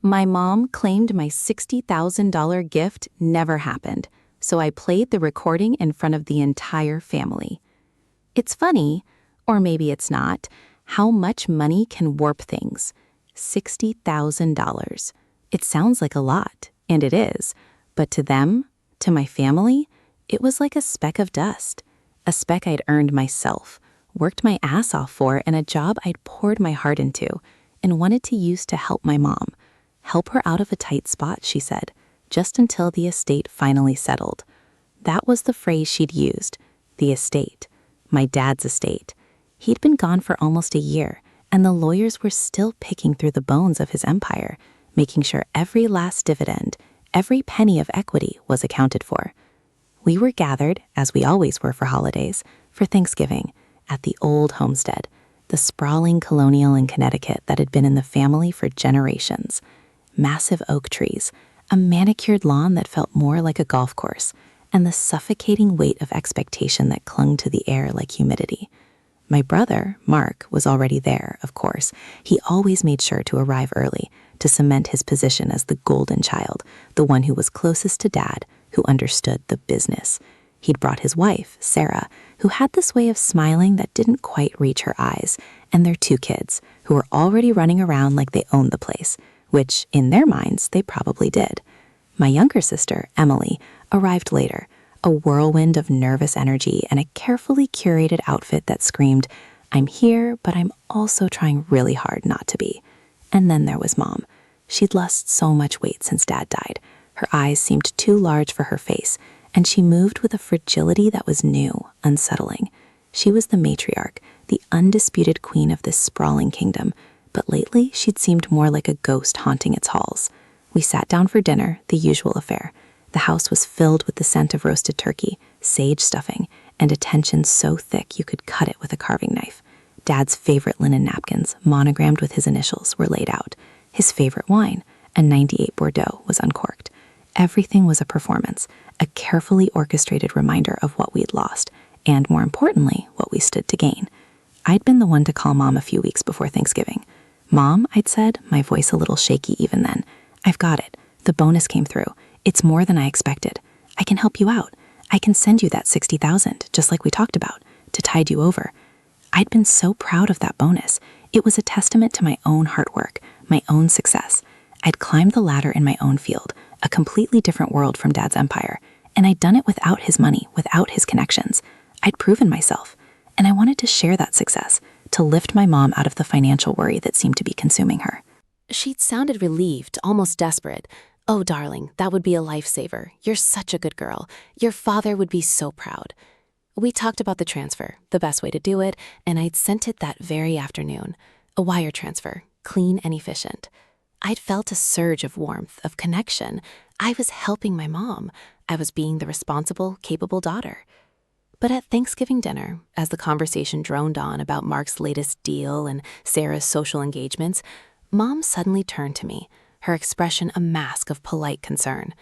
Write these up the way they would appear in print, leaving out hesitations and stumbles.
My mom claimed my $60,000 gift never happened, so I played the recording in front of the entire family. It's funny, or maybe it's not, how much money can warp things. $60,000. It sounds like a lot, and it is, but to them, to my family, it was like a speck of dust. A speck I'd earned myself, worked my ass off for, and a job I'd poured my heart into, and wanted to use to help my mom. Help her out of a tight spot, she said, just until the estate finally settled. That was the phrase she'd used, the estate. My dad's estate. He'd been gone for almost a year, and the lawyers were still picking through the bones of his empire, making sure every last dividend, every penny of equity was accounted for. We were gathered, as we always were for holidays, for Thanksgiving, at the old homestead, the sprawling colonial in Connecticut that had been in the family for generations. Massive oak trees, a manicured lawn that felt more like a golf course, and the suffocating weight of expectation that clung to the air like humidity. My brother, Mark, was already there, of course. He always made sure to arrive early, to cement his position as the golden child, the one who was closest to Dad, who understood the business. He'd brought his wife, Sarah, who had this way of smiling that didn't quite reach her eyes, and their 2 kids, who were already running around like they owned the place, which, in their minds, they probably did. My younger sister, Emily, arrived later, a whirlwind of nervous energy and a carefully curated outfit that screamed, "I'm here, but I'm also trying really hard not to be." And then there was Mom. She'd lost so much weight since Dad died. Her eyes seemed too large for her face, and she moved with a fragility that was new, unsettling. She was the matriarch, the undisputed queen of this sprawling kingdom, but lately she'd seemed more like a ghost haunting its halls. We sat down for dinner, the usual affair. The house was filled with the scent of roasted turkey, sage stuffing, and attention so thick you could cut it with a carving knife. Dad's favorite linen napkins, monogrammed with his initials, were laid out. His favorite wine, a 98 Bordeaux, was uncorked. Everything was a performance, a carefully orchestrated reminder of what we'd lost, and more importantly, what we stood to gain. I'd been the one to call Mom a few weeks before Thanksgiving. "Mom," I'd said, my voice a little shaky even then, "I've got it. The bonus came through. It's more than I expected. I can help you out. I can send you that $60,000, just like we talked about, to tide you over." I'd been so proud of that bonus. It was a testament to my own hard work, my own success. I'd climbed the ladder in my own field, a completely different world from Dad's empire, and I'd done it without his money, without his connections. I'd proven myself, and I wanted to share that success, to lift my mom out of the financial worry that seemed to be consuming her. She'd sounded relieved, almost desperate. "Oh, darling, that would be a lifesaver. You're such a good girl. Your father would be so proud." We talked about the transfer, the best way to do it, and I'd sent it that very afternoon. A wire transfer, clean and efficient. I'd felt a surge of warmth, of connection. I was helping my mom. I was being the responsible, capable daughter. But at Thanksgiving dinner, as the conversation droned on about Mark's latest deal and Sarah's social engagements, Mom suddenly turned to me, her expression a mask of polite concern.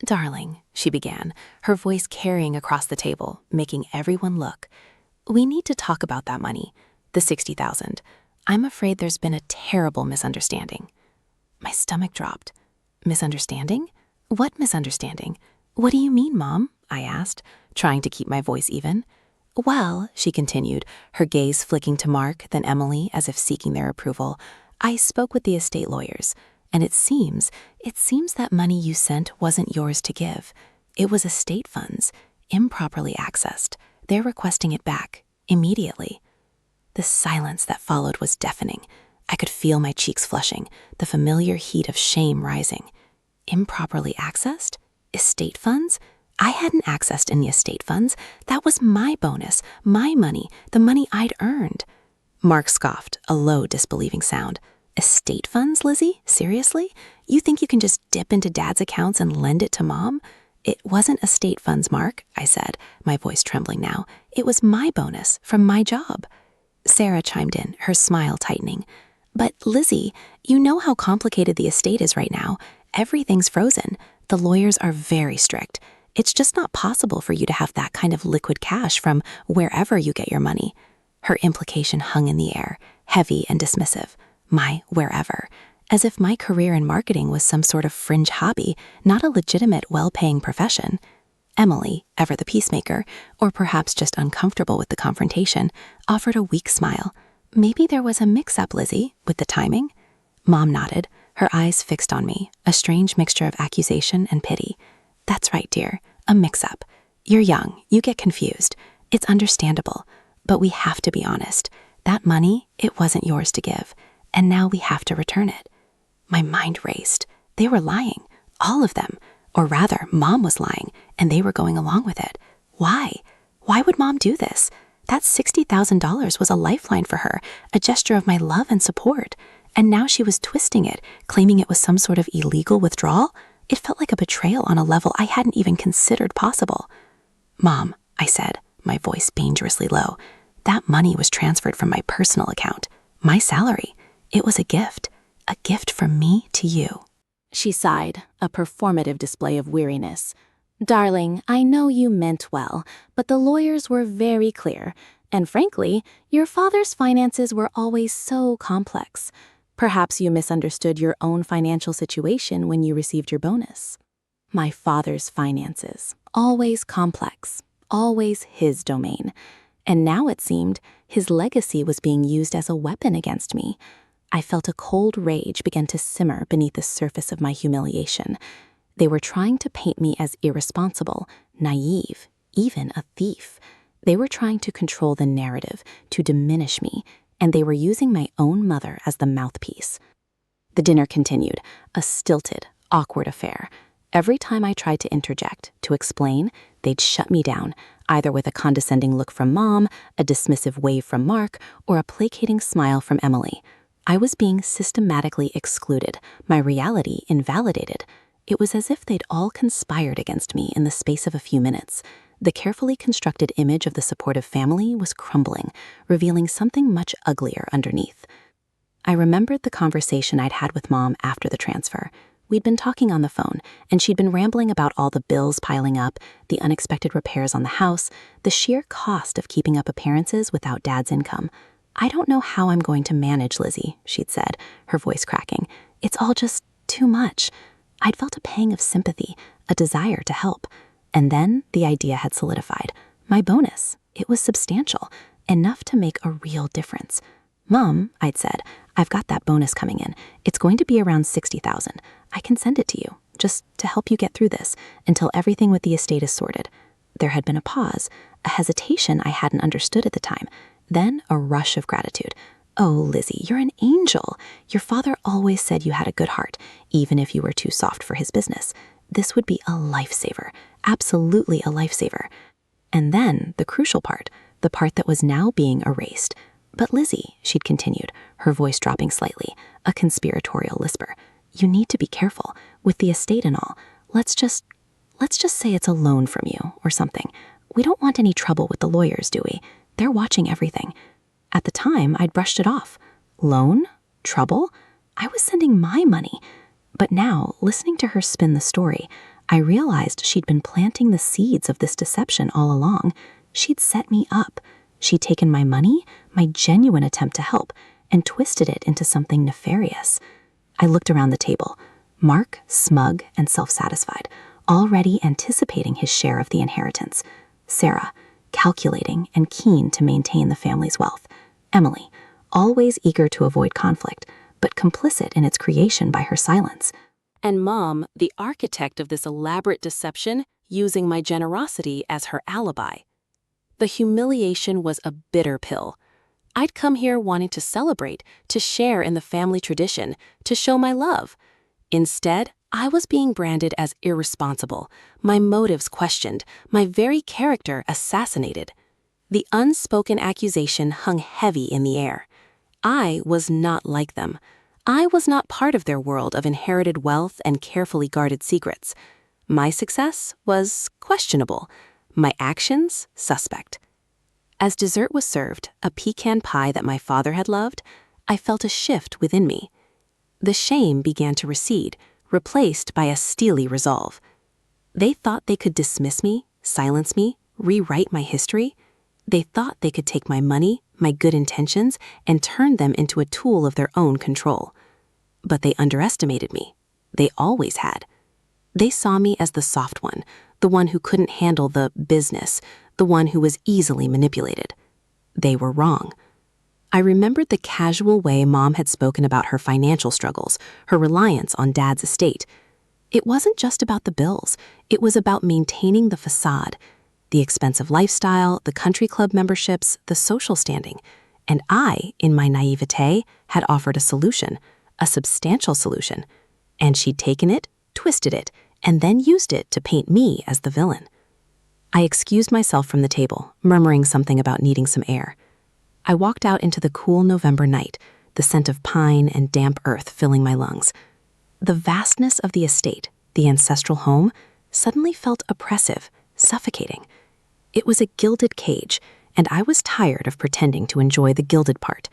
"Darling," she began, her voice carrying across the table, making everyone look. "We need to talk about that money, the $60,000. I'm afraid there's been a terrible misunderstanding." My stomach dropped. "Misunderstanding? What misunderstanding? What do you mean, Mom?" I asked, trying to keep my voice even. "Well," she continued, her gaze flicking to Mark, then Emily, as if seeking their approval, "I spoke with the estate lawyers, and it seems that money you sent wasn't yours to give. It was estate funds, improperly accessed. They're requesting it back, immediately." The silence that followed was deafening. I could feel my cheeks flushing, the familiar heat of shame rising. Improperly accessed? Estate funds? I hadn't accessed any estate funds. That was my bonus, my money, the money I'd earned. Mark scoffed, a low, disbelieving sound. "Estate funds, Lizzie? Seriously? You think you can just dip into Dad's accounts and lend it to Mom?" "It wasn't estate funds, Mark," I said, my voice trembling now. "It was my bonus from my job." Sarah chimed in, her smile tightening. "But Lizzie, you know how complicated the estate is right now. Everything's frozen. The lawyers are very strict. It's just not possible for you to have that kind of liquid cash from wherever you get your money." Her implication hung in the air, heavy and dismissive. My wherever. as if my career in marketing was some sort of fringe hobby, not a legitimate, well-paying profession. Emily, ever the peacemaker, or perhaps just uncomfortable with the confrontation, offered a weak smile. Maybe there was a mix-up, Lizzie, with the timing? Mom nodded, her eyes fixed on me, a strange mixture of accusation and pity. That's right, dear, a mix-up. You're young, you get confused. It's understandable, but we have to be honest. That money, it wasn't yours to give, and now we have to return it. My mind raced. They were lying, all of them. Or rather, Mom was lying, and they were going along with it. Why? Why would Mom do this? That $60,000 was a lifeline for her, a gesture of my love and support. And now she was twisting it, claiming it was some sort of illegal withdrawal. It felt like a betrayal on a level I hadn't even considered possible. Mom, I said, my voice dangerously low, that money was transferred from my personal account, my salary. It was a gift from me to you. She sighed, a performative display of weariness. Darling, I know you meant well, but the lawyers were very clear, and frankly, your father's finances were always so complex. Perhaps you misunderstood your own financial situation when you received your bonus. My father's finances, always complex, always his domain. And now it seemed his legacy was being used as a weapon against me. I felt a cold rage begin to simmer beneath the surface of my humiliation. They were trying to paint me as irresponsible, naive, even a thief. They were trying to control the narrative, to diminish me, and they were using my own mother as the mouthpiece. The dinner continued, a stilted, awkward affair. Every time I tried to interject, to explain, they'd shut me down, either with a condescending look from Mom, a dismissive wave from Mark, or a placating smile from Emily. I was being systematically excluded, my reality invalidated. It was as if they'd all conspired against me in the space of a few minutes. The carefully constructed image of the supportive family was crumbling, revealing something much uglier underneath. I remembered the conversation I'd had with Mom after the transfer. We'd been talking on the phone, and she'd been rambling about all the bills piling up, the unexpected repairs on the house, the sheer cost of keeping up appearances without Dad's income. I don't know how I'm going to manage, Lizzie, she'd said, her voice cracking. It's all just too much. I'd felt a pang of sympathy, a desire to help. And then the idea had solidified. My bonus. It was substantial, enough to make a real difference. Mom, I'd said, I've got that bonus coming in. It's going to be around $60,000. I can send it to you, just to help you get through this, until everything with the estate is sorted. There had been a pause, a hesitation I hadn't understood at the time. Then a rush of gratitude. Oh, Lizzie, you're an angel. Your father always said you had a good heart, even if you were too soft for his business. This would be a lifesaver, absolutely a lifesaver. And then the crucial part, the part that was now being erased. But Lizzie, she'd continued, her voice dropping slightly, a conspiratorial whisper, you need to be careful, with the estate and all. Let's just say it's a loan from you, or something. We don't want any trouble with the lawyers, do we? They're watching everything. At the time, I'd brushed it off. Loan? Trouble? I was sending my money. But now, listening to her spin the story, I realized she'd been planting the seeds of this deception all along. She'd set me up. She'd taken my money, my genuine attempt to help, and twisted it into something nefarious. I looked around the table. Mark, smug and self-satisfied, already anticipating his share of the inheritance. Sarah, calculating and keen to maintain the family's wealth. Emily, always eager to avoid conflict, but complicit in its creation by her silence. And Mom, the architect of this elaborate deception, using my generosity as her alibi. The humiliation was a bitter pill. I'd come here wanting to celebrate, to share in the family tradition, to show my love. Instead, I was being branded as irresponsible, my motives questioned, my very character assassinated. The unspoken accusation hung heavy in the air. I was not like them. I was not part of their world of inherited wealth and carefully guarded secrets. My success was questionable. My actions, suspect. As dessert was served, a pecan pie that my father had loved, I felt a shift within me. The shame began to recede, replaced by a steely resolve. They thought they could dismiss me, silence me, rewrite my history. They thought they could take my money, my good intentions, and turn them into a tool of their own control. But they underestimated me. They always had. They saw me as the soft one, the one who couldn't handle the business, the one who was easily manipulated. They were wrong. I remembered the casual way Mom had spoken about her financial struggles, her reliance on Dad's estate. It wasn't just about the bills. It was about maintaining the facade, the expensive lifestyle, the country club memberships, the social standing. And I, in my naivete, had offered a solution, a substantial solution. And she'd taken it, twisted it, and then used it to paint me as the villain. I excused myself from the table, murmuring something about needing some air. I walked out into the cool November night, the scent of pine and damp earth filling my lungs. The vastness of the estate, the ancestral home, suddenly felt oppressive, suffocating. It was a gilded cage, and I was tired of pretending to enjoy the gilded part.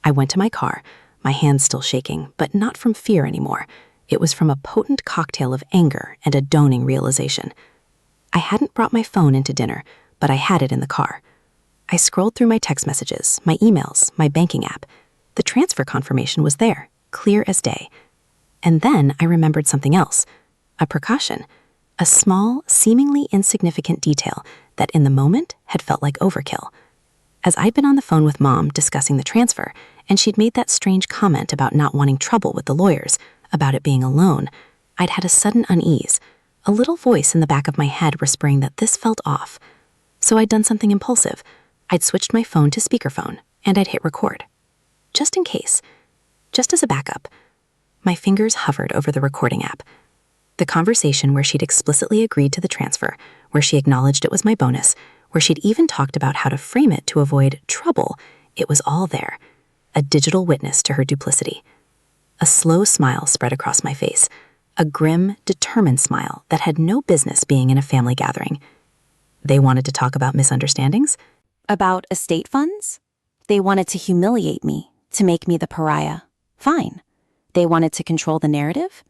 I went to my car, my hands still shaking, but not from fear anymore. It was from a potent cocktail of anger and a dawning realization. I hadn't brought my phone into dinner, but I had it in the car. I scrolled through my text messages, my emails, my banking app. The transfer confirmation was there, clear as day. And then I remembered something else, a precaution, a small, seemingly insignificant detail that in the moment had felt like overkill. As I'd been on the phone with Mom discussing the transfer, and she'd made that strange comment about not wanting trouble with the lawyers, about it being a loan, I'd had a sudden unease, a little voice in the back of my head whispering that this felt off. So I'd done something impulsive. I'd switched my phone to speakerphone, and I'd hit record. Just in case. Just as a backup. My fingers hovered over the recording app. The conversation where she'd explicitly agreed to the transfer, where she acknowledged it was my bonus, where she'd even talked about how to frame it to avoid trouble, it was all there. A digital witness to her duplicity. A slow smile spread across my face. A grim, determined smile that had no business being in a family gathering. They wanted to talk about misunderstandings? About estate funds? They wanted to humiliate me, to make me the pariah. Fine. They wanted to control the narrative?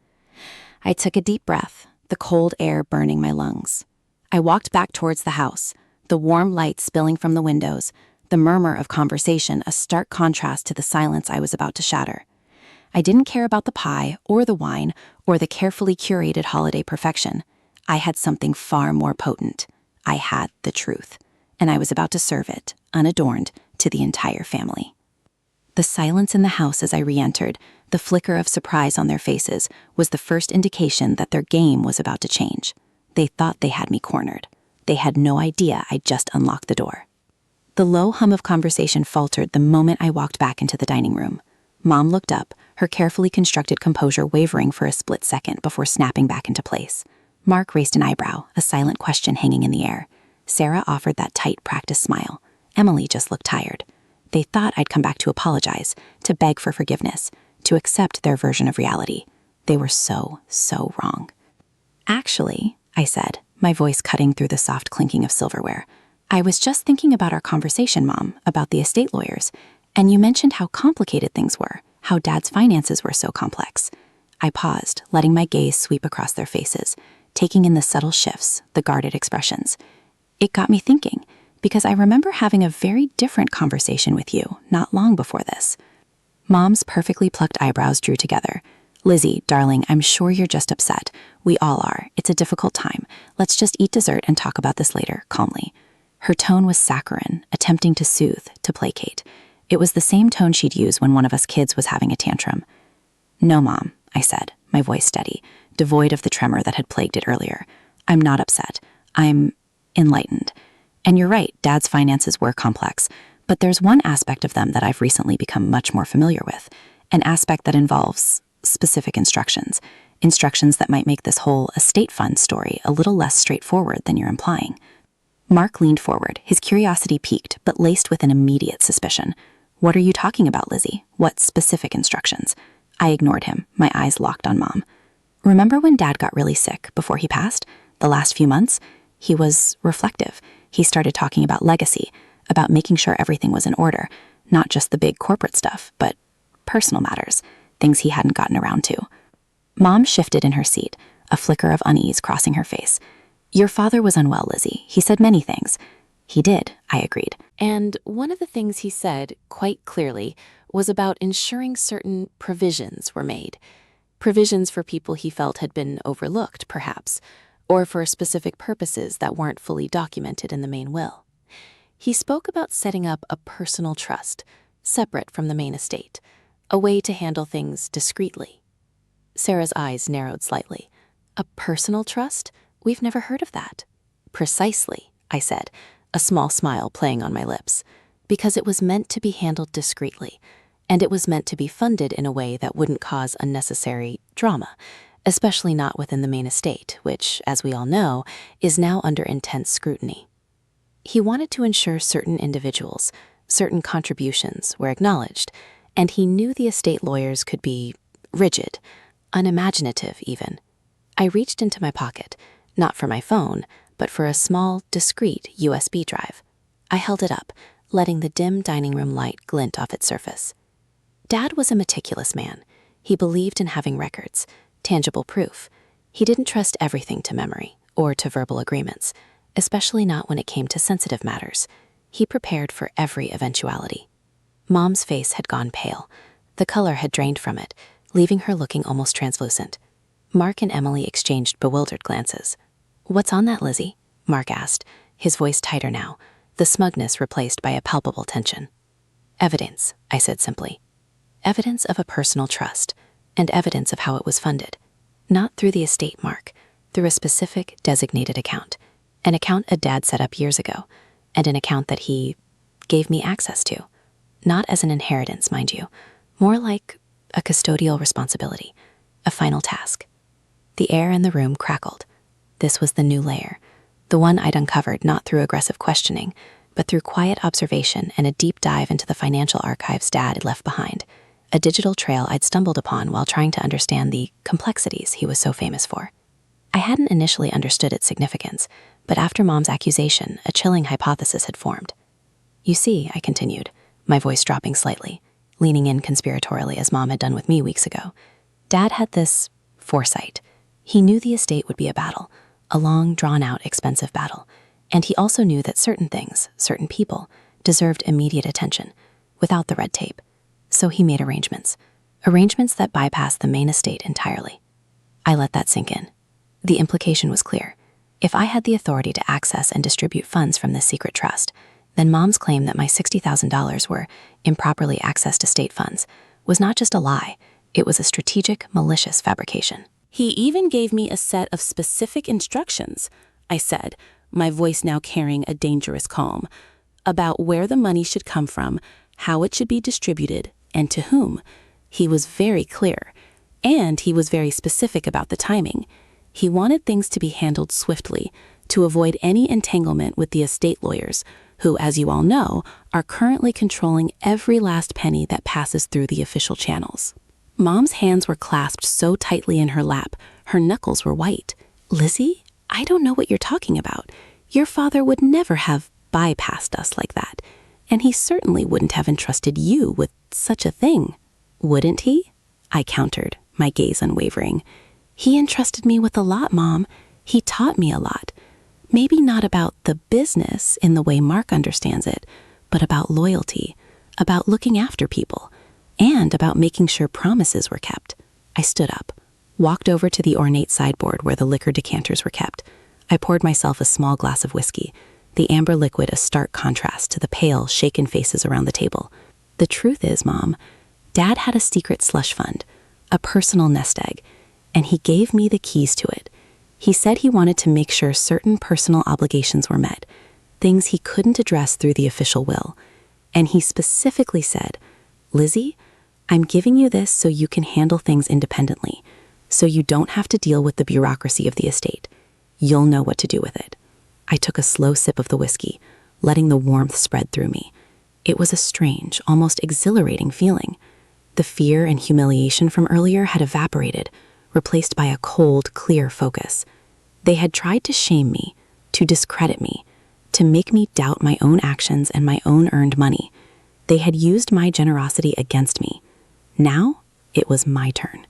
I took a deep breath, the cold air burning my lungs. I walked back towards the house, the warm light spilling from the windows, the murmur of conversation a stark contrast to the silence I was about to shatter. I didn't care about the pie or the wine or the carefully curated holiday perfection. I had something far more potent. I had the truth, and I was about to serve it, unadorned, to the entire family. The silence in the house as I re-entered, the flicker of surprise on their faces, was the first indication that their game was about to change. They thought they had me cornered. They had no idea I'd just unlocked the door. The low hum of conversation faltered the moment I walked back into the dining room. Mom looked up, her carefully constructed composure wavering for a split second before snapping back into place. Mark raised an eyebrow, a silent question hanging in the air. Sarah offered that tight, practiced smile. Emily just looked tired. They thought I'd come back to apologize, to beg for forgiveness, to accept their version of reality. They were so wrong. Actually, I said, my voice cutting through the soft clinking of silverware, I was just thinking about our conversation, Mom, about the estate lawyers, and you mentioned how complicated things were, how Dad's finances were so complex. I paused, letting my gaze sweep across their faces, taking in the subtle shifts, the guarded expressions. It got me thinking, because I remember having a very different conversation with you not long before this. Mom's perfectly plucked eyebrows drew together. Lizzie, darling, I'm sure you're just upset. We all are. It's a difficult time. Let's just eat dessert and talk about this later, calmly. Her tone was saccharine, attempting to soothe, to placate. It was the same tone she'd use when one of us kids was having a tantrum. No, Mom, I said, my voice steady, devoid of the tremor that had plagued it earlier. I'm not upset. I'm enlightened. And you're right, Dad's finances were complex, but there's one aspect of them that I've recently become much more familiar with, an aspect that involves specific instructions that might make this whole estate fund story a little less straightforward than you're implying. Mark leaned forward, his curiosity piqued, but laced with an immediate suspicion. What are you talking about, Lizzie? What specific instructions? I ignored him, my eyes locked on Mom. Remember when Dad got really sick before he passed? The last few months? He was reflective. He started talking about legacy, about making sure everything was in order, not just the big corporate stuff, but personal matters, things he hadn't gotten around to. Mom shifted in her seat, a flicker of unease crossing her face. Your father was unwell, Lizzie. He said many things. He did, I agreed. And one of the things he said, quite clearly, was about ensuring certain provisions were made. Provisions for people he felt had been overlooked, perhaps, or for specific purposes that weren't fully documented in the main will. He spoke about setting up a personal trust, separate from the main estate, a way to handle things discreetly. Sarah's eyes narrowed slightly. A personal trust? We've never heard of that. Precisely, I said, a small smile playing on my lips, because it was meant to be handled discreetly, and it was meant to be funded in a way that wouldn't cause unnecessary drama, especially not within the main estate, which, as we all know, is now under intense scrutiny. He wanted to ensure certain individuals, certain contributions were acknowledged, and he knew the estate lawyers could be rigid, unimaginative even. I reached into my pocket, not for my phone, but for a small, discreet USB drive. I held it up, letting the dim dining room light glint off its surface. Dad was a meticulous man. He believed in having records, tangible proof. He didn't trust everything to memory or to verbal agreements, especially not when it came to sensitive matters. He prepared for every eventuality. Mom's face had gone pale. The color had drained from it, leaving her looking almost translucent. Mark and Emily exchanged bewildered glances. "What's on that, Lizzie?" Mark asked, his voice tighter now, the smugness replaced by a palpable tension. "Evidence," I said simply. Evidence of a personal trust, and evidence of how it was funded. Not through the estate, Mark, through a specific designated account. An account a dad set up years ago, and an account that he gave me access to. Not as an inheritance, mind you, more like a custodial responsibility, a final task. The air in the room crackled. This was the new layer, the one I'd uncovered not through aggressive questioning, but through quiet observation and a deep dive into the financial archives Dad had left behind, a digital trail I'd stumbled upon while trying to understand the complexities he was so famous for. I hadn't initially understood its significance, but after Mom's accusation, a chilling hypothesis had formed. "You see," I continued, my voice dropping slightly, leaning in conspiratorially as Mom had done with me weeks ago. Dad had this foresight. He knew the estate would be a battle, a long, drawn-out, expensive battle, and he also knew that certain things, certain people, deserved immediate attention, without the red tape. So he made arrangements that bypassed the main estate entirely. I let that sink in. The implication was clear. If I had the authority to access and distribute funds from this secret trust, then Mom's claim that my $60,000 were improperly accessed estate funds was not just a lie, it was a strategic, malicious fabrication. "He even gave me a set of specific instructions," I said, my voice now carrying a dangerous calm, "about where the money should come from, how it should be distributed, and to whom. He was very clear, and he was very specific about the timing. He wanted things to be handled swiftly, to avoid any entanglement with the estate lawyers, who, as you all know, are currently controlling every last penny that passes through the official channels." Mom's hands were clasped so tightly in her lap, her knuckles were white. "Lizzie, I don't know what you're talking about. Your father would never have bypassed us like that, and he certainly wouldn't have entrusted you with such a thing. Wouldn't he?" I countered, my gaze unwavering. "He entrusted me with a lot, Mom. He taught me a lot. Maybe not about the business in the way Mark understands it, but about loyalty, about looking after people, and about making sure promises were kept." I stood up, walked over to the ornate sideboard where the liquor decanters were kept. I poured myself a small glass of whiskey, the amber liquid a stark contrast to the pale, shaken faces around the table. "The truth is, Mom, Dad had a secret slush fund, a personal nest egg, and he gave me the keys to it. He said he wanted to make sure certain personal obligations were met, things he couldn't address through the official will. And he specifically said, 'Lizzie, I'm giving you this so you can handle things independently, so you don't have to deal with the bureaucracy of the estate. You'll know what to do with it.'" I took a slow sip of the whiskey, letting the warmth spread through me. It was a strange, almost exhilarating feeling. The fear and humiliation from earlier had evaporated, replaced by a cold, clear focus. They had tried to shame me, to discredit me, to make me doubt my own actions and my own earned money. They had used my generosity against me. Now, it was my turn.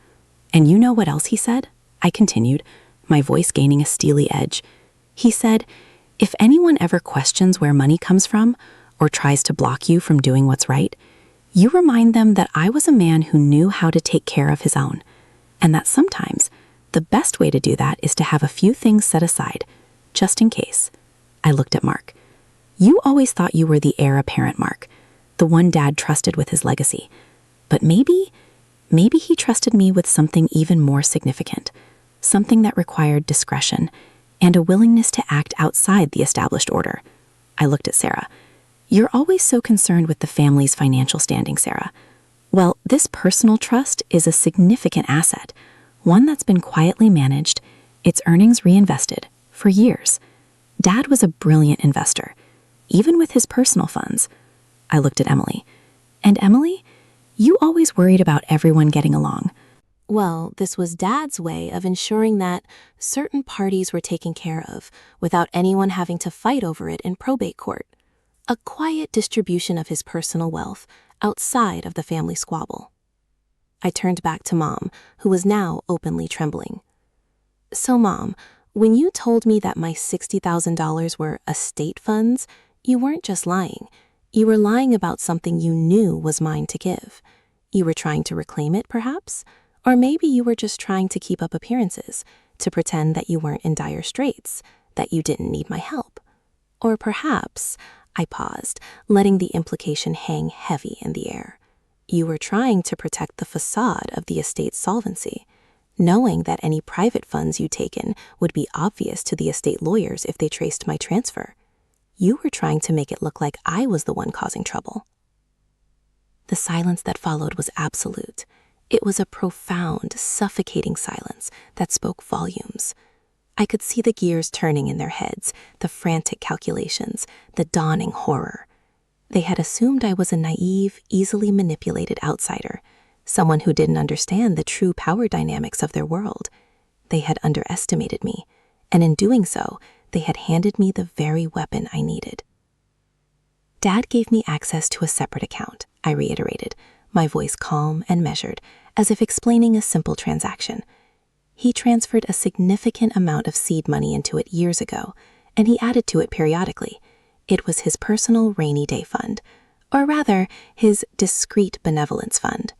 "And you know what else he said?" I continued, my voice gaining a steely edge. He said, "If anyone ever questions where money comes from, or tries to block you from doing what's right, You remind them that I was a man who knew how to take care of his own, and that sometimes the best way to do that is to have a few things set aside, just in case. I looked at Mark. You always thought you were the heir apparent, Mark, the one Dad trusted with his legacy. But maybe he trusted me with something even more significant, something that required discretion and a willingness to act outside the established order. I looked at Sarah. You're always so concerned with the family's financial standing, Sarah. Well, this personal trust is a significant asset, one that's been quietly managed, its earnings reinvested, for years. Dad was a brilliant investor, even with his personal funds. I looked at Emily. And Emily, you always worried about everyone getting along. Well, this was Dad's way of ensuring that certain parties were taken care of without anyone having to fight over it in probate court. A quiet distribution of his personal wealth outside of the family squabble. I turned back to Mom, who was now openly trembling. So, Mom, when you told me that my $60,000 were estate funds, you weren't just lying. You were lying about something you knew was mine to give. You were trying to reclaim it, perhaps? Or maybe you were just trying to keep up appearances, to pretend that you weren't in dire straits, that you didn't need my help. Or perhaps, I paused, letting the implication hang heavy in the air. You were trying to protect the facade of the estate's solvency, knowing that any private funds you'd taken would be obvious to the estate lawyers if they traced my transfer. You were trying to make it look like I was the one causing trouble. The silence that followed was absolute. It was a profound, suffocating silence that spoke volumes. I could see the gears turning in their heads, the frantic calculations, the dawning horror. They had assumed I was a naive, easily manipulated outsider, someone who didn't understand the true power dynamics of their world. They had underestimated me, and in doing so, they had handed me the very weapon I needed. Dad gave me access to a separate account, I reiterated, my voice calm and measured, as if explaining a simple transaction. He transferred a significant amount of seed money into it years ago, and he added to it periodically. It was his personal rainy day fund, or rather, his discreet benevolence fund.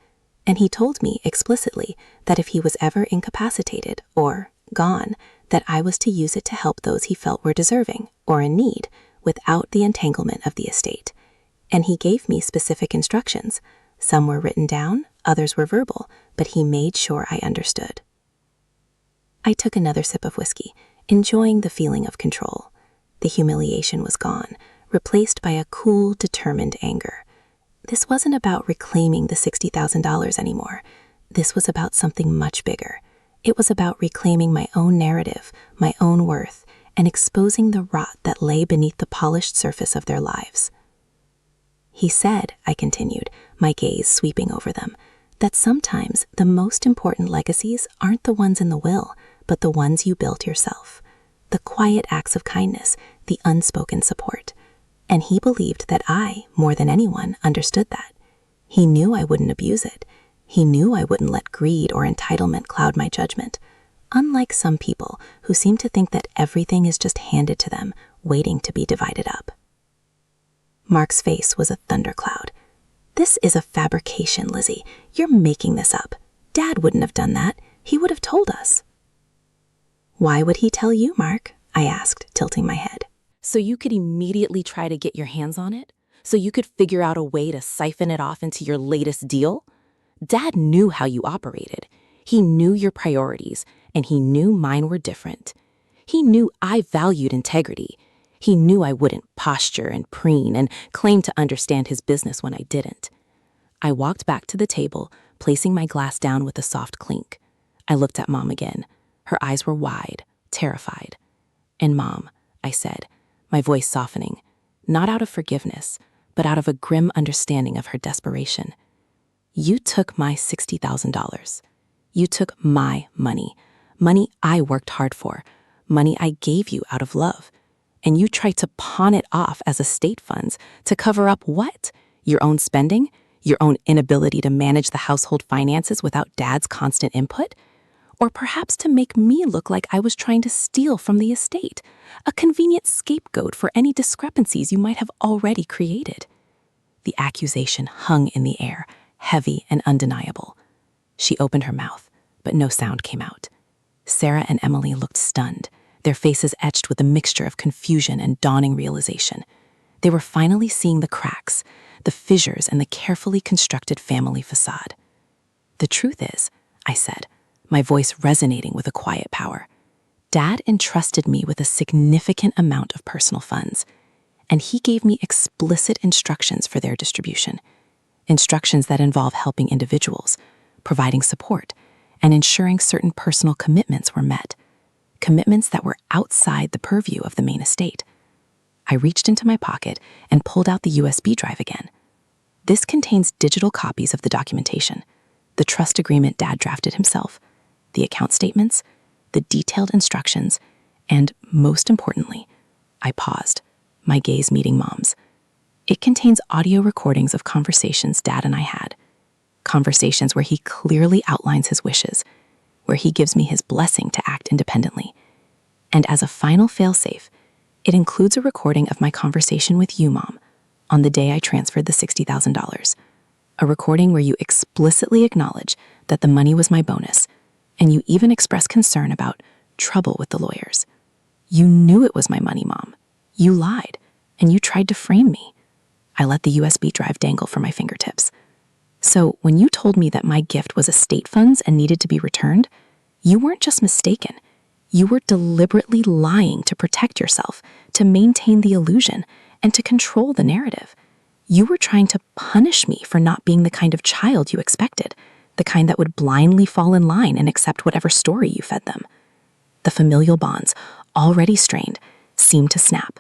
And he told me explicitly that if he was ever incapacitated or gone, that I was to use it to help those he felt were deserving or in need, without the entanglement of the estate. And he gave me specific instructions. Some were written down, others were verbal, but he made sure I understood. I took another sip of whiskey, enjoying the feeling of control. The humiliation was gone, replaced by a cool, determined anger. This wasn't about reclaiming the $60,000 anymore. This was about something much bigger. It was about reclaiming my own narrative, my own worth, and exposing the rot that lay beneath the polished surface of their lives. He said, I continued, my gaze sweeping over them, that sometimes the most important legacies aren't the ones in the will, but the ones you built yourself. The quiet acts of kindness, the unspoken support. And he believed that I, more than anyone, understood that. He knew I wouldn't abuse it. He knew I wouldn't let greed or entitlement cloud my judgment. Unlike some people who seem to think that everything is just handed to them, waiting to be divided up. Mark's face was a thundercloud. This is a fabrication, Lizzie. You're making this up. Dad wouldn't have done that. He would have told us. Why would he tell you, Mark? I asked, tilting my head. So you could immediately try to get your hands on it? So you could figure out a way to siphon it off into your latest deal? Dad knew how you operated. He knew your priorities, and he knew mine were different. He knew I valued integrity. He knew I wouldn't posture and preen and claim to understand his business when I didn't. I walked back to the table, placing my glass down with a soft clink. I looked at Mom again. Her eyes were wide, terrified. And Mom, I said, my voice softening, not out of forgiveness, but out of a grim understanding of her desperation. You took my $60,000. You took my money I worked hard for, money I gave you out of love. And you tried to pawn it off as estate funds to cover up what? Your own spending? Your own inability to manage the household finances without Dad's constant input? Or perhaps to make me look like I was trying to steal from the estate, a convenient scapegoat for any discrepancies you might have already created. The accusation hung in the air, heavy and undeniable. She opened her mouth, but no sound came out. Sarah and Emily looked stunned, their faces etched with a mixture of confusion and dawning realization. They were finally seeing the cracks, the fissures in the carefully constructed family facade. "The truth is," I said, my voice resonating with a quiet power, "Dad entrusted me with a significant amount of personal funds, and he gave me explicit instructions for their distribution. Instructions that involve helping individuals, providing support, and ensuring certain personal commitments were met. Commitments that were outside the purview of the main estate." I reached into my pocket and pulled out the USB drive again. This contains digital copies of the documentation, the trust agreement Dad drafted himself, the account statements, the detailed instructions, and most importantly, I paused, my gaze meeting Mom's. It contains audio recordings of conversations Dad and I had. Conversations where he clearly outlines his wishes, where he gives me his blessing to act independently. And as a final failsafe, it includes a recording of my conversation with you, Mom, on the day I transferred the $60,000. A recording where you explicitly acknowledge that the money was my bonus, and you even express concern about trouble with the lawyers. You knew it was my money, Mom. You lied, and you tried to frame me. I let the USB drive dangle from my fingertips. So when you told me that my gift was estate funds and needed to be returned, you weren't just mistaken. You were deliberately lying to protect yourself, to maintain the illusion, and to control the narrative. You were trying to punish me for not being the kind of child you expected, the kind that would blindly fall in line and accept whatever story you fed them. The familial bonds, already strained, seemed to snap.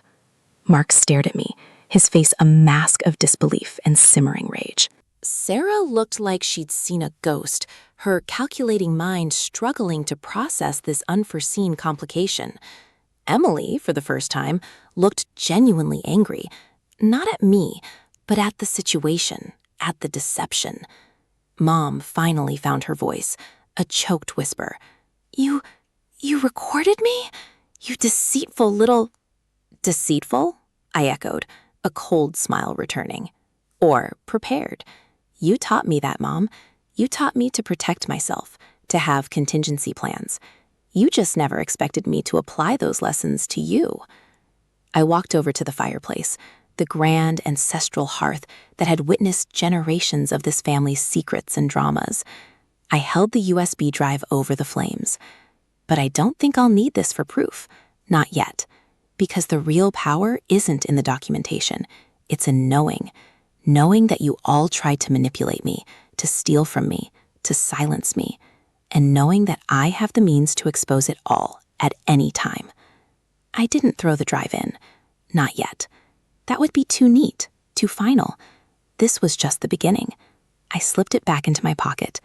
Mark stared at me, his face a mask of disbelief and simmering rage. Sarah looked like she'd seen a ghost, her calculating mind struggling to process this unforeseen complication. Emily, for the first time, looked genuinely angry, not at me, but at the situation, at the deception. Mom finally found her voice, a choked whisper. You recorded me? You deceitful little—" "Deceitful?" I echoed, a cold smile returning. "Or prepared. You taught me that, Mom. You taught me to protect myself, to have contingency plans. You just never expected me to apply those lessons to you." I walked over to the fireplace, the grand ancestral hearth that had witnessed generations of this family's secrets and dramas. I held the USB drive over the flames. But I don't think I'll need this for proof. Not yet. Because the real power isn't in the documentation. It's in knowing that you all tried to manipulate me, to steal from me, to silence me, and knowing that I have the means to expose it all at any time. I didn't throw the drive in. Not yet. That would be too neat, too final. This was just the beginning. I slipped it back into my pocket.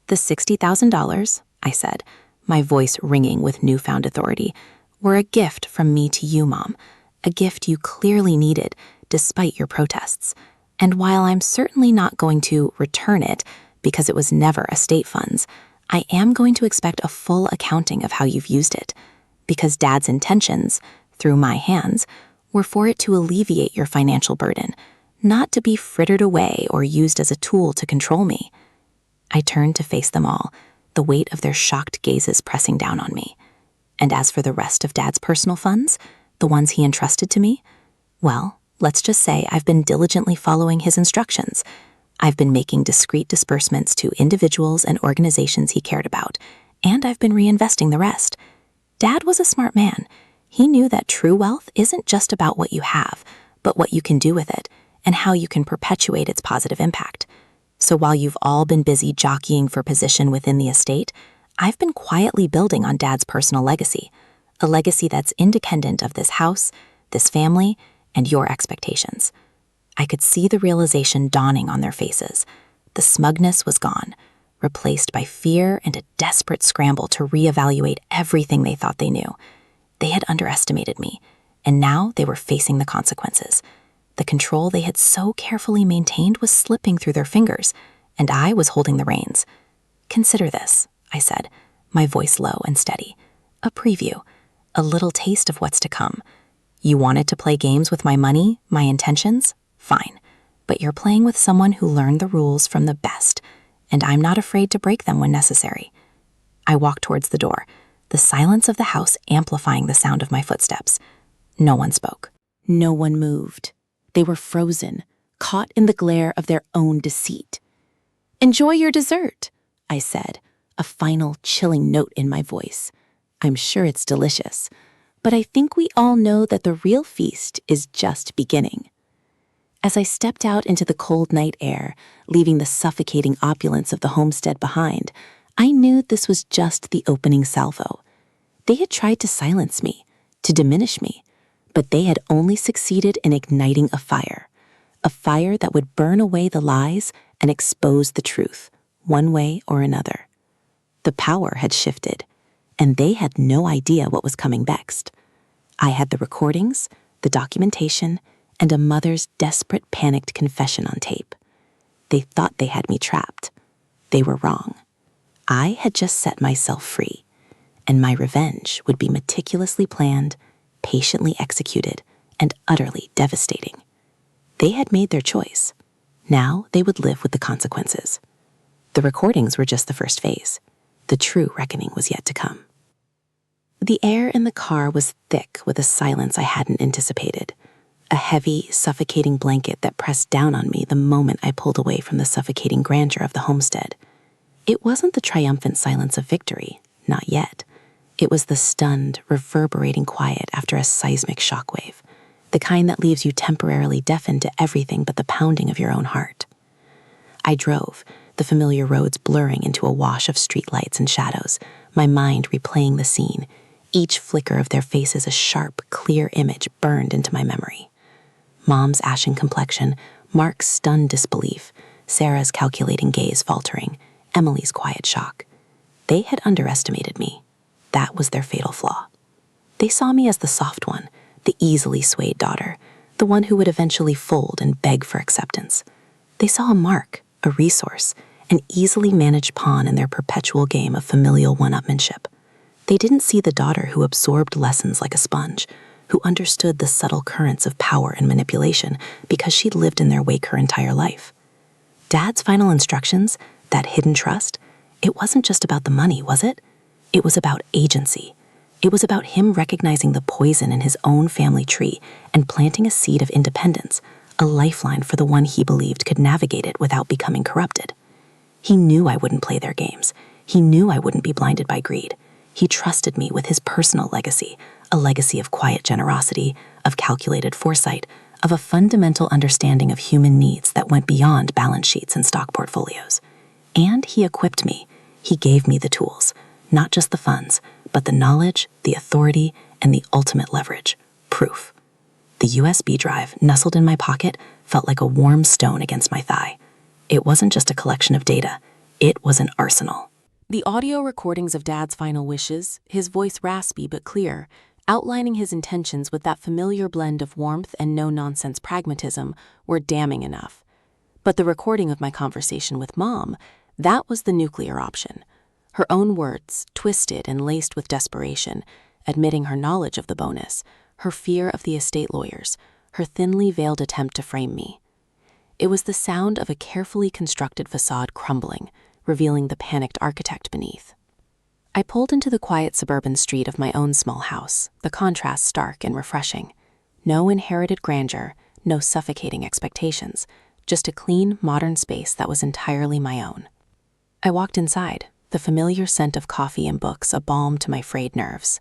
"The $60,000, I said, my voice ringing with newfound authority, were a gift from me to you, Mom, a gift you clearly needed, despite your protests. And while I'm certainly not going to return it, because it was never estate funds, I am going to expect a full accounting of how you've used it, because Dad's intentions, through my hands, were for it to alleviate your financial burden, not to be frittered away or used as a tool to control me." I turned to face them all, the weight of their shocked gazes pressing down on me. And as for the rest of Dad's personal funds, the ones he entrusted to me, well, let's just say I've been diligently following his instructions. I've been making discreet disbursements to individuals and organizations he cared about, and I've been reinvesting the rest. Dad was a smart man. He knew that true wealth isn't just about what you have, but what you can do with it, and how you can perpetuate its positive impact. So while you've all been busy jockeying for position within the estate, I've been quietly building on Dad's personal legacy, a legacy that's independent of this house, this family, and your expectations. I could see the realization dawning on their faces. The smugness was gone, replaced by fear and a desperate scramble to reevaluate everything they thought they knew. They had underestimated me, and now they were facing the consequences. The control they had so carefully maintained was slipping through their fingers, and I was holding the reins. "Consider this," I said, my voice low and steady. "A preview, a little taste of what's to come. You wanted to play games with my money, my intentions? Fine. but you're playing with someone who learned the rules from the best, and I'm not afraid to break them when necessary. I walked towards the door, the silence of the house amplifying the sound of my footsteps. No one spoke. No one moved. They were frozen, caught in the glare of their own deceit. "Enjoy your dessert," I said, a final chilling note in my voice. "I'm sure it's delicious, but I think we all know that the real feast is just beginning." As I stepped out into the cold night air, leaving the suffocating opulence of the homestead behind, I knew this was just the opening salvo. They had tried to silence me, to diminish me, but they had only succeeded in igniting a fire that would burn away the lies and expose the truth, one way or another. The power had shifted, and they had no idea what was coming next. I had the recordings, the documentation, and a mother's desperate, panicked confession on tape. They thought they had me trapped. They were wrong. I had just set myself free, and my revenge would be meticulously planned, patiently executed, and utterly devastating. They had made their choice. Now they would live with the consequences. The recordings were just the first phase. The true reckoning was yet to come. The air in the car was thick with a silence I hadn't anticipated, a heavy, suffocating blanket that pressed down on me the moment I pulled away from the suffocating grandeur of the homestead. It wasn't the triumphant silence of victory, not yet. It was the stunned, reverberating quiet after a seismic shockwave, the kind that leaves you temporarily deafened to everything but the pounding of your own heart. I drove, the familiar roads blurring into a wash of streetlights and shadows, my mind replaying the scene, each flicker of their faces a sharp, clear image burned into my memory. Mom's ashen complexion, Mark's stunned disbelief, Sarah's calculating gaze faltering, Emily's quiet shock. They had underestimated me. That was their fatal flaw. They saw me as the soft one, the easily swayed daughter, the one who would eventually fold and beg for acceptance. They saw a mark, a resource, an easily managed pawn in their perpetual game of familial one-upmanship. They didn't see the daughter who absorbed lessons like a sponge, who understood the subtle currents of power and manipulation because she'd lived in their wake her entire life. Dad's final instructions, that hidden trust, it wasn't just about the money, was it? It was about agency. It was about him recognizing the poison in his own family tree and planting a seed of independence, a lifeline for the one he believed could navigate it without becoming corrupted. He knew I wouldn't play their games. He knew I wouldn't be blinded by greed. He trusted me with his personal legacy, a legacy of quiet generosity, of calculated foresight, of a fundamental understanding of human needs that went beyond balance sheets and stock portfolios. And he equipped me. He gave me the tools, not just the funds, but the knowledge, the authority, and the ultimate leverage, proof. The USB drive, nestled in my pocket, felt like a warm stone against my thigh. It wasn't just a collection of data. It was an arsenal. The audio recordings of Dad's final wishes, his voice raspy but clear, outlining his intentions with that familiar blend of warmth and no-nonsense pragmatism, were damning enough. But the recording of my conversation with Mom, that was the nuclear option. Her own words, twisted and laced with desperation, admitting her knowledge of the bonus, her fear of the estate lawyers, her thinly veiled attempt to frame me. It was the sound of a carefully constructed facade crumbling, revealing the panicked architect beneath. I pulled into the quiet suburban street of my own small house, the contrast stark and refreshing. No inherited grandeur, no suffocating expectations, just a clean, modern space that was entirely my own. I walked inside, the familiar scent of coffee and books a balm to my frayed nerves.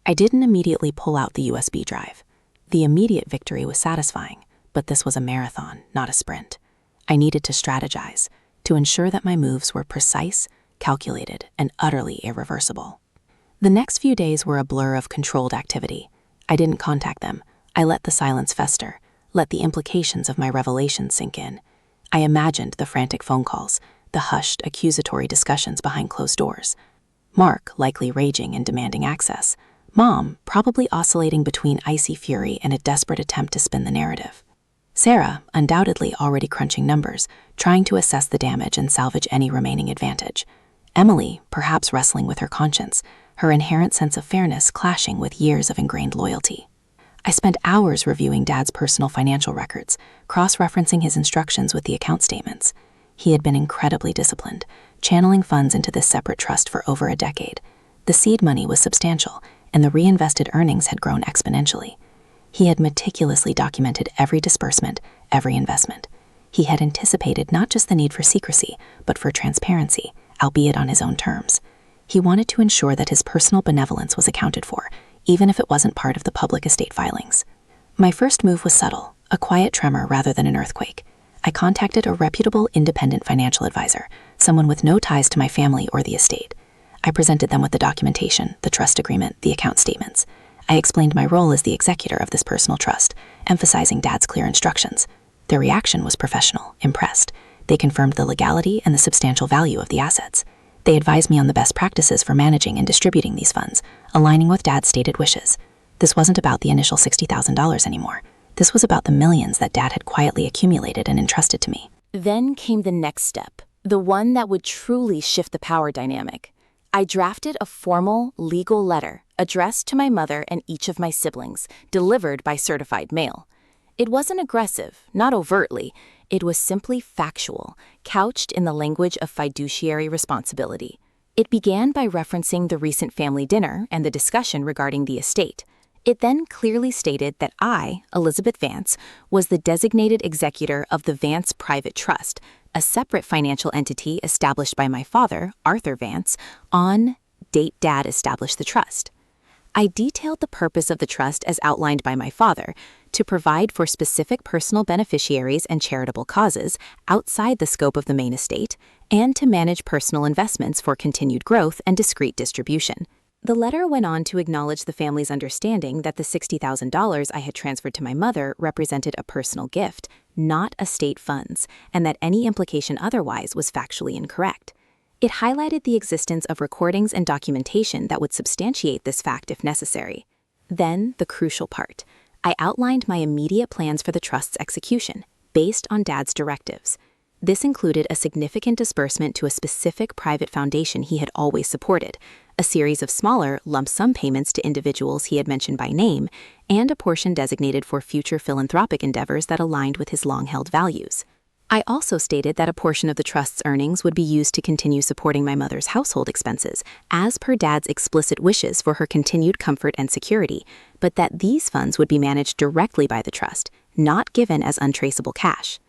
I didn't immediately pull out the USB drive. The immediate victory was satisfying, but this was a marathon, not a sprint. I needed to strategize, to ensure that my moves were precise, calculated, and utterly irreversible. The next few days were a blur of controlled activity. I didn't contact them. I let the silence fester, let the implications of my revelations sink in. I imagined the frantic phone calls, the hushed, accusatory discussions behind closed doors. Mark likely raging and demanding access. Mom probably oscillating between icy fury and a desperate attempt to spin the narrative. Sarah undoubtedly already crunching numbers, trying to assess the damage and salvage any remaining advantage. Emily perhaps wrestling with her conscience, her inherent sense of fairness clashing with years of ingrained loyalty. I spent hours reviewing Dad's personal financial records, cross-referencing his instructions with the account statements. He had been incredibly disciplined, channeling funds into this separate trust for over a decade. The seed money was substantial, and the reinvested earnings had grown exponentially. He had meticulously documented every disbursement, every investment. He had anticipated not just the need for secrecy, but for transparency, albeit on his own terms. He wanted to ensure that his personal benevolence was accounted for, even if it wasn't part of the public estate filings. My first move was subtle, a quiet tremor rather than an earthquake. I contacted a reputable independent financial advisor, someone with no ties to my family or the estate. I presented them with the documentation, the trust agreement, the account statements. I explained my role as the executor of this personal trust, emphasizing Dad's clear instructions. Their reaction was professional, impressed. They confirmed the legality and the substantial value of the assets. They advised me on the best practices for managing and distributing these funds, aligning with Dad's stated wishes. This wasn't about the initial $60,000 anymore. This was about the millions that Dad had quietly accumulated and entrusted to me. Then came the next step, the one that would truly shift the power dynamic. I drafted a formal, legal letter addressed to my mother and each of my siblings, delivered by certified mail. It wasn't aggressive, not overtly. It was simply factual, couched in the language of fiduciary responsibility. It began by referencing the recent family dinner and the discussion regarding the estate. It then clearly stated that I, Elizabeth Vance, was the designated executor of the Vance Private Trust, a separate financial entity established by my father, Arthur Vance, on date Dad established the trust. I detailed the purpose of the trust as outlined by my father, to provide for specific personal beneficiaries and charitable causes outside the scope of the main estate, and to manage personal investments for continued growth and discrete distribution. The letter went on to acknowledge the family's understanding that the $60,000 I had transferred to my mother represented a personal gift, not estate funds, and that any implication otherwise was factually incorrect. It highlighted the existence of recordings and documentation that would substantiate this fact if necessary. Then, the crucial part. I outlined my immediate plans for the trust's execution, based on Dad's directives. This included a significant disbursement to a specific private foundation he had always supported, a series of smaller, lump sum payments to individuals he had mentioned by name, and a portion designated for future philanthropic endeavors that aligned with his long-held values. I also stated that a portion of the trust's earnings would be used to continue supporting my mother's household expenses, as per Dad's explicit wishes for her continued comfort and security, but that these funds would be managed directly by the trust, not given as untraceable cash.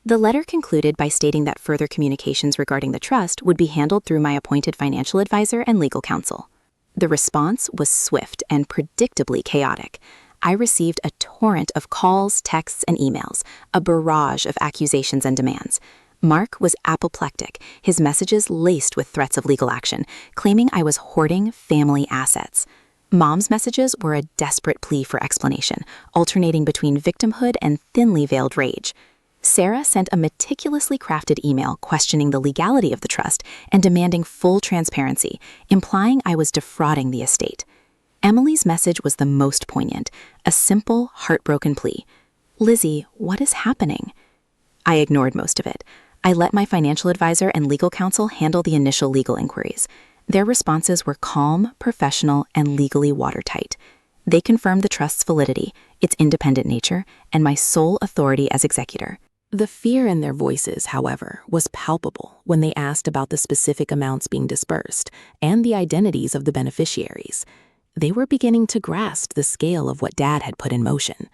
The letter concluded by stating that further communications regarding the trust would be handled through my appointed financial advisor and legal counsel. The response was swift and predictably chaotic. I received a torrent of calls, texts, and emails, a barrage of accusations and demands. Mark was apoplectic, his messages laced with threats of legal action, claiming I was hoarding family assets. Mom's messages were a desperate plea for explanation, alternating between victimhood and thinly veiled rage. Sarah sent a meticulously crafted email questioning the legality of the trust and demanding full transparency, implying I was defrauding the estate. Emily's message was the most poignant, a simple, heartbroken plea. "Lizzie, what is happening?" I ignored most of it. I let my financial advisor and legal counsel handle the initial legal inquiries. Their responses were calm, professional, and legally watertight. They confirmed the trust's validity, its independent nature, and my sole authority as executor. The fear in their voices, however, was palpable when they asked about the specific amounts being disbursed and the identities of the beneficiaries. They were beginning to grasp the scale of what Dad had put in motion.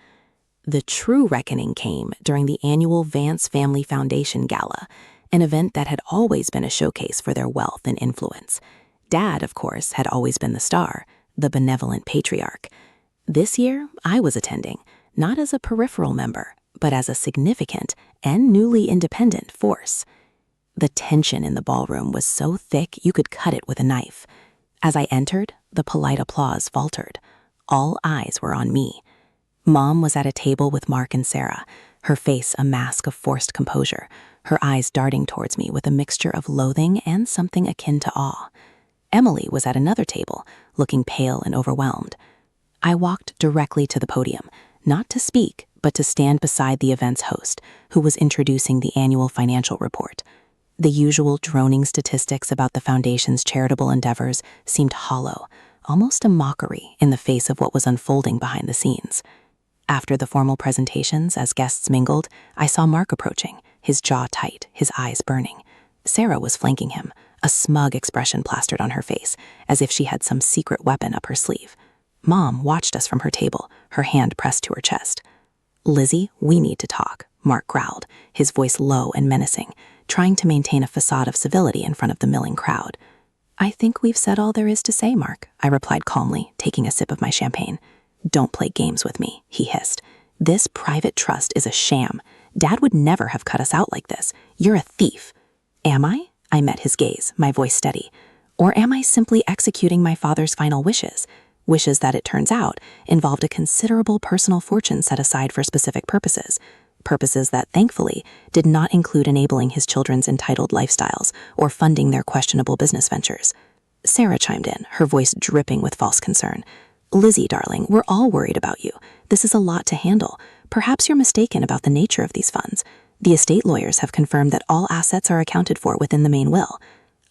The true reckoning came during the annual Vance Family Foundation Gala, an event that had always been a showcase for their wealth and influence. Dad, of course, had always been the star, the benevolent patriarch. This year, I was attending, not as a peripheral member, but as a significant and newly independent force. The tension in the ballroom was so thick you could cut it with a knife. As I entered, the polite applause faltered. All eyes were on me. Mom was at a table with Mark and Sarah, her face a mask of forced composure, her eyes darting towards me with a mixture of loathing and something akin to awe. Emily was at another table, looking pale and overwhelmed. I walked directly to the podium, not to speak, but to stand beside the event's host, who was introducing the annual financial report. The usual droning statistics about the foundation's charitable endeavors seemed hollow, almost a mockery in the face of what was unfolding behind the scenes. After the formal presentations, as guests mingled, I saw Mark approaching, his jaw tight, his eyes burning. Sarah was flanking him, a smug expression plastered on her face, as if she had some secret weapon up her sleeve. Mom watched us from her table, her hand pressed to her chest. "Lizzie, we need to talk," Mark growled, his voice low and menacing, trying to maintain a facade of civility in front of the milling crowd. "I think we've said all there is to say, Mark," I replied calmly, taking a sip of my champagne. "Don't play games with me," he hissed. "This private trust is a sham. Dad would never have cut us out like this. You're a thief." "Am I?" I met his gaze, my voice steady. "Or am I simply executing my father's final wishes? Wishes that, it turns out, involved a considerable personal fortune set aside for specific purposes. Purposes that, thankfully, did not include enabling his children's entitled lifestyles or funding their questionable business ventures." Sarah chimed in, her voice dripping with false concern. "Lizzie, darling, we're all worried about you. This is a lot to handle. Perhaps you're mistaken about the nature of these funds. The estate lawyers have confirmed that all assets are accounted for within the main will."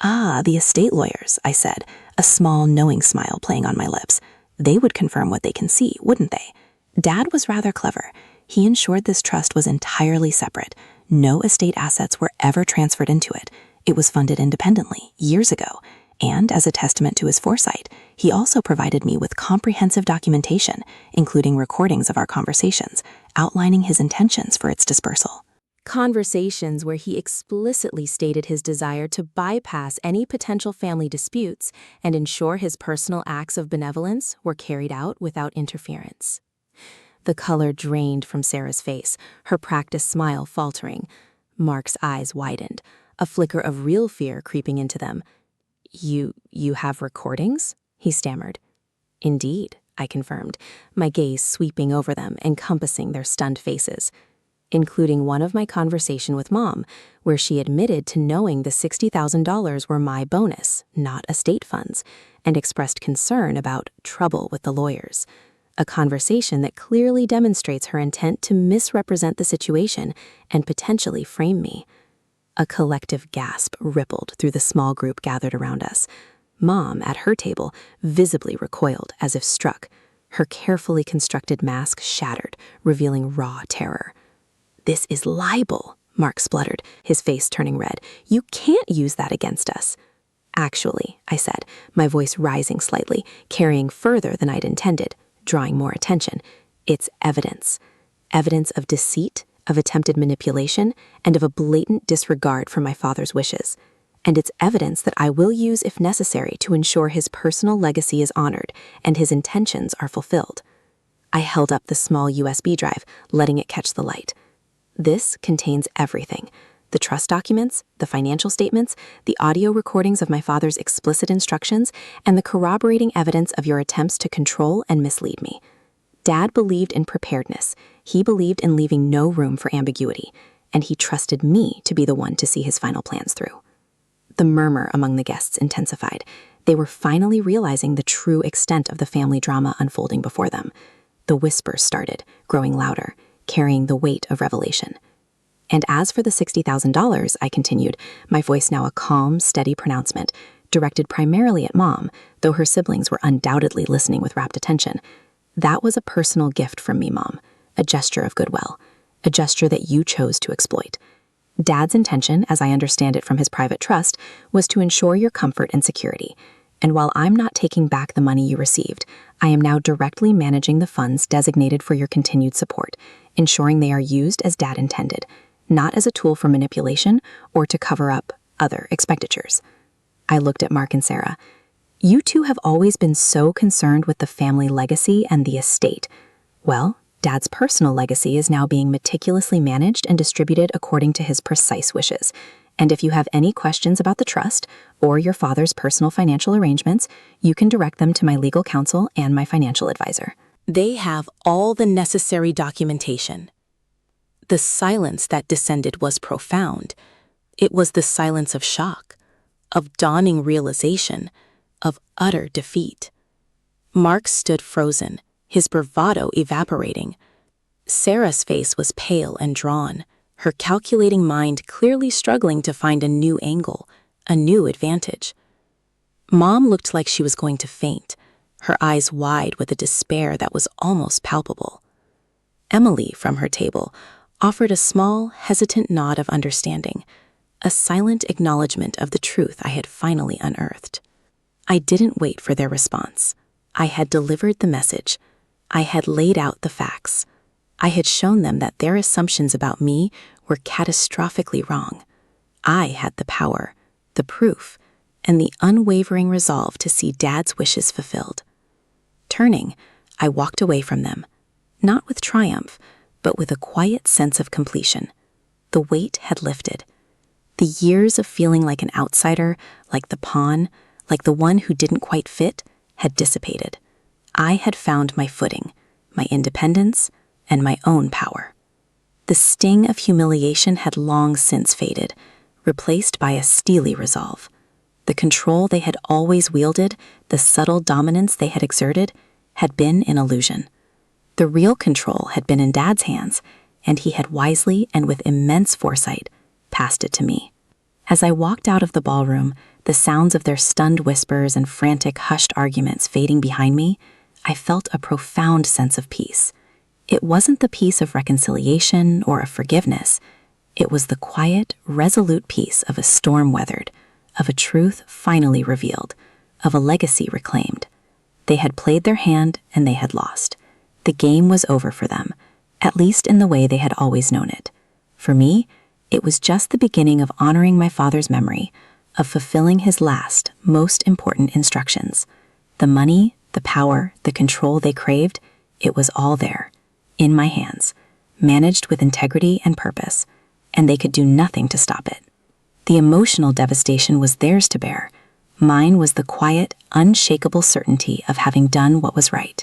"Ah, the estate lawyers," I said, a small, knowing smile playing on my lips. "They would confirm what they can see, wouldn't they?" Dad was rather clever. He ensured this trust was entirely separate. No estate assets were ever transferred into it. It was funded independently, years ago. And as a testament to his foresight, he also provided me with comprehensive documentation, including recordings of our conversations, outlining his intentions for its dispersal. Conversations where he explicitly stated his desire to bypass any potential family disputes and ensure his personal acts of benevolence were carried out without interference. The color drained from Sarah's face, her practiced smile faltering. Mark's eyes widened, a flicker of real fear creeping into them. You have recordings?" he stammered. "Indeed," I confirmed, my gaze sweeping over them, encompassing their stunned faces, including one of my conversation with Mom, where she admitted to knowing the $60,000 were my bonus, not estate funds, and expressed concern about trouble with the lawyers. A conversation that clearly demonstrates her intent to misrepresent the situation and potentially frame me. A collective gasp rippled through the small group gathered around us. Mom, at her table, visibly recoiled as if struck. Her carefully constructed mask shattered, revealing raw terror. "This is libel," Mark spluttered, his face turning red. "You can't use that against us." "Actually," I said, my voice rising slightly, carrying further than I'd intended, drawing more attention. "It's evidence. Evidence of deceit, of attempted manipulation, and of a blatant disregard for my father's wishes. And it's evidence that I will use if necessary to ensure his personal legacy is honored and his intentions are fulfilled." I held up the small USB drive, letting it catch the light. "This contains everything. The trust documents, the financial statements, the audio recordings of my father's explicit instructions, and the corroborating evidence of your attempts to control and mislead me. Dad believed in preparedness. He believed in leaving no room for ambiguity, and he trusted me to be the one to see his final plans through." The murmur among the guests intensified. They were finally realizing the true extent of the family drama unfolding before them. The whispers started, growing louder, carrying the weight of revelation. "And as for the $60,000, I continued, my voice now a calm, steady pronouncement, directed primarily at Mom, though her siblings were undoubtedly listening with rapt attention. "That was a personal gift from me, Mom, a gesture of goodwill, a gesture that you chose to exploit. Dad's intention, as I understand it from his private trust, was to ensure your comfort and security. And while I'm not taking back the money you received, I am now directly managing the funds designated for your continued support, ensuring they are used as Dad intended, not as a tool for manipulation or to cover up other expenditures." I looked at Mark and Sarah. "You two have always been so concerned with the family legacy and the estate. Well, Dad's personal legacy is now being meticulously managed and distributed according to his precise wishes. And if you have any questions about the trust or your father's personal financial arrangements, you can direct them to my legal counsel and my financial advisor." They have all the necessary documentation. The silence that descended was profound. It was the silence of shock, of dawning realization, of utter defeat. Mark stood frozen, his bravado evaporating. Sarah's face was pale and drawn, her calculating mind clearly struggling to find a new angle, a new advantage. Mom looked like she was going to faint, her eyes wide with a despair that was almost palpable. Emily, from her table, offered a small, hesitant nod of understanding, a silent acknowledgement of the truth I had finally unearthed. I didn't wait for their response. I had delivered the message. I had laid out the facts. I had shown them that their assumptions about me were catastrophically wrong. I had the power, the proof, and the unwavering resolve to see Dad's wishes fulfilled. Turning, I walked away from them, not with triumph, but with a quiet sense of completion. The weight had lifted. The years of feeling like an outsider, like the pawn, like the one who didn't quite fit, had dissipated. I had found my footing, my independence, and my own power. The sting of humiliation had long since faded, replaced by a steely resolve. The control they had always wielded, the subtle dominance they had exerted, had been an illusion. The real control had been in Dad's hands, and he had wisely and with immense foresight passed it to me. As I walked out of the ballroom, the sounds of their stunned whispers and frantic hushed arguments fading behind me, I felt a profound sense of peace. It wasn't the peace of reconciliation or of forgiveness. It was the quiet, resolute peace of a storm weathered, of a truth finally revealed, of a legacy reclaimed. They had played their hand and they had lost. The game was over for them, at least in the way they had always known it. For me, it was just the beginning of honoring my father's memory, of fulfilling his last, most important instructions. The money, the power, the control they craved, it was all there, in my hands, managed with integrity and purpose, and they could do nothing to stop it. The emotional devastation was theirs to bear. Mine was the quiet, unshakable certainty of having done what was right.